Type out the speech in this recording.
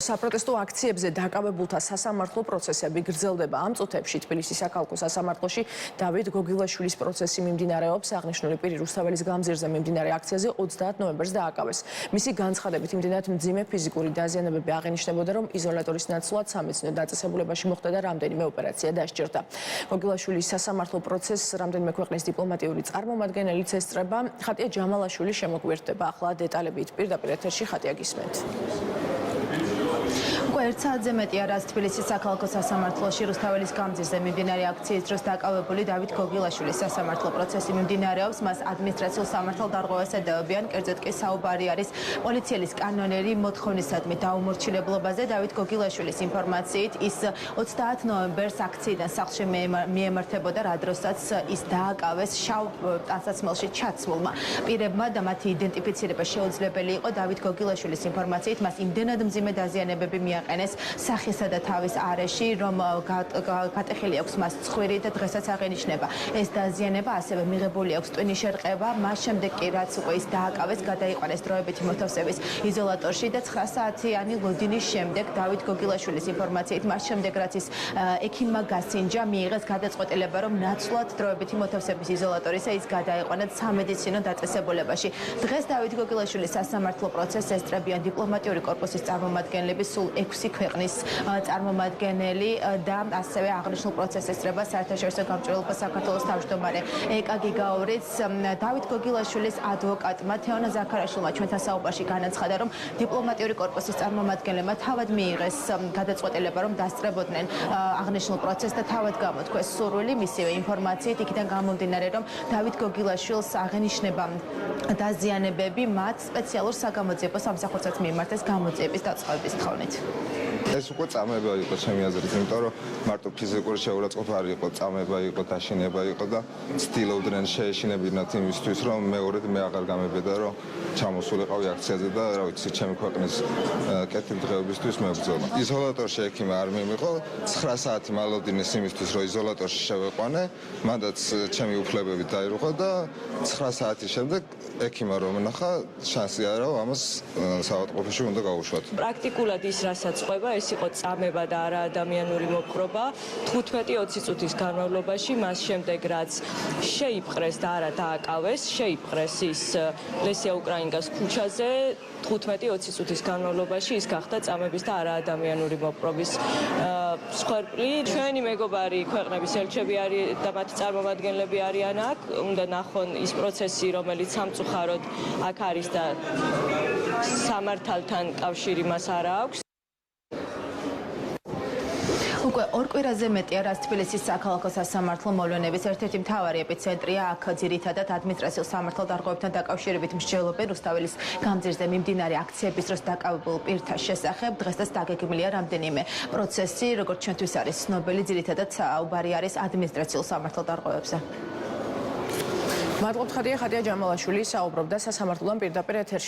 საპროტესტო აქციებზე დაკავებულთა სასამართლო პროცესები გრძელდება. ამ წუთებში თბილისის საქალაქო სასამართლოში დავით გოგილაშვილის პროცესი მიმდინარეობს. აღნიშნული პირი რუსთაველის გამზირზე მიმდინარე აქციაზე 30 ნოემბერს დააკავეს. მისი განცხადებით იმდენად მძიმე ფიზიკური დაზიანებები აღინიშნებოდა, რომ იზოლატორის ნაცვლად სამედიცინო დაწესებულებაში მოხდა და რამდენიმე ოპერაცია დასჭირდა. გოგილაშვილის სასამართლო პროცესს რამდენიმე ქვეყნის დიპლომატიური წარმომადგენელიც ესწრება. ხატია ჯამალაშვილი შემოგვიერთდება. ახლა დეტალებით პირდაპირ ეთერში ხატია გისმენთ. ერთ საათზე მეტია, რაც თბილისის საქალაქო სასამართლოში რუსთაველის გამზირზე მიმდინარე აქციის დროს დაკავებული დავით გოგილაშვილის სასამართლო პროცესი მიმდინარეობს. მას ადმინისტრაციულ სამართალდარღვევას ედავებიან, კერძოდ კი საუბარი არის პოლიციელის კანონერი მოთხოვნისადმი დაუმორჩილებლობაზე. დავით გოგილაშვილის ინფორმაციით ის 30 ნოემბერს აქციიდან სახლში მიემართებოდა, რა დროსაც ის დააკავეს შავ ტანსაცმელში ჩაცმულმა პირებმა და მათი იდენტიფიცირება შეუძლებელი იყო. დავით გოგილაშვილის ინფორმაციით მას იმდენად მძიმე დაზიანებები მიაყენეს სახისა და თავის არეში, რომ გატეხილი აქვს მას ცხვირი და დღესაც აღენიშნება. ეს დაზიანება ასევე მიღებული აქვს ტვინის შერყება, მას შემდეგ კი რაც უკვე ის დააკავეს, გადაიყვანეს დროებითი მოთავსების იზოლატორში და 9 საათიანი ლოდინის შემდეგ დავით გოგილაშვილის ინფორმაციით მას შემდეგ რაც ის ექიმმა გასინჯა, მიიღეს გადაწყვეტილება, რომ ნაცვლად დროებითი მოთავსების იზოლატორისა ის გადაიყვანათ სამედიცინო დაწესებულებაში. დღეს დავით გოგილაშვილის სასამართლო პროცესს ესწრებიან დიპლომატიური კორპუსის წარმომადგენლები, სულ 6 ქვეყნის წარმომადგენელი და ასევე აღნიშნულ პროცესს ესწრება საერთაშორისო გამჭვირვალობა საქართველოს თავმჯდომარე ეკა გიგაურიც. დავით გოგილაშვილის ადვოკატმა თეონა ზაქარაშვილმა ჩვენთან საუბარში განაცხადა, რომ დიპლომატიური კორპუსის წარმომადგენლებმა თავად მიიღეს გადაწყვეტილება, რომ დასწრებოდნენ აღნიშნულ პროცესს და თავად გამოთქვეს სურვილი. მისივე ინფორმაციით იქიდან გამომდინარე, რომ დავით გოგილაშვილს აღენიშნება დაზიანებები, მათ სპეციალურ საგამოძიებო სამსახურსაც მიემართეს გამოძიების დაწყების თხოვნით. ეს უკვე წამება იყო ჩემი აზრით, იმიტომ რომ მარტო ფიზიკური შეურაცხყოფა არ იყო, წამება იყო, დაშინება იყო და ცდილობდნენ შეეშინებინათ იმისთვის, რომ მეორედ მე აღარ გამებედა, რომ ჩამოსულიყავი აქციაზე და რა ვიცი, ჩემი ქვეყნის კეთილდღეობისთვის მებრძოლა. იზოლატორში ექიმა არ მიმიყო, 9 საათი მალოდინეს იმისთვის, რომ იზოლატორში შევეყვანე, მანდაც ჩემი უფლებები დაირუხა და 9 საათის შემდეგ ექიმა რომ ნახა, შანსი არა, რომ ამას საავადმყოფოში უნდა გავუშვათ. პრაქტიკულად ის რასაც ყვება, ეს იყო წამება და არა ადამიანური მოპყრობა. 15-20 წუთის განმავლობაში, მას შემდეგ რაც შეიპყრეს და არა დააკავეს, შეიპყრეს ის ლესია უკრაინკას ქუჩაზე, 15-20 წუთის განმავლობაში ის გახდა წამების და არა ადამიანური მოპყრობის მსხვერპლი. ჩვენი მეგობარი ქვეყნების ელჩები არის და მათი წარმომადგენლები არიან აქ. უნდა ნახონ ის პროცესი, რომელიც სამწუხაროდ აქ არის და სამართალთან კავშირი მას არ აქვს. უკვე ორ კვირაზე მეტია, რაც თბილისის საქალაქო სასამართლო მოვლენების ერთ-ერთი მთავარი ეპიცენტრია. აქ ძირითადად ადმინისტრაციულ სამართალდარღვევებთან დაკავშირებით მსჯელობენ რუსთაველის გამზირზე მიმდინარე აქციების დროს დაკავებულ პირთა შესახებ. დღესაც დაგეგმილია რამდენიმე პროცესი, როგორც ჩვენთვის არის ცნობილი, ძირითადად საუბარი არის ადმინისტრაციულ სამართალდარღვევებზე. მადლობთ ხატია ჯამალაშვილი საუბრობდა სასამართლოდან პირდაპირ ეთერში.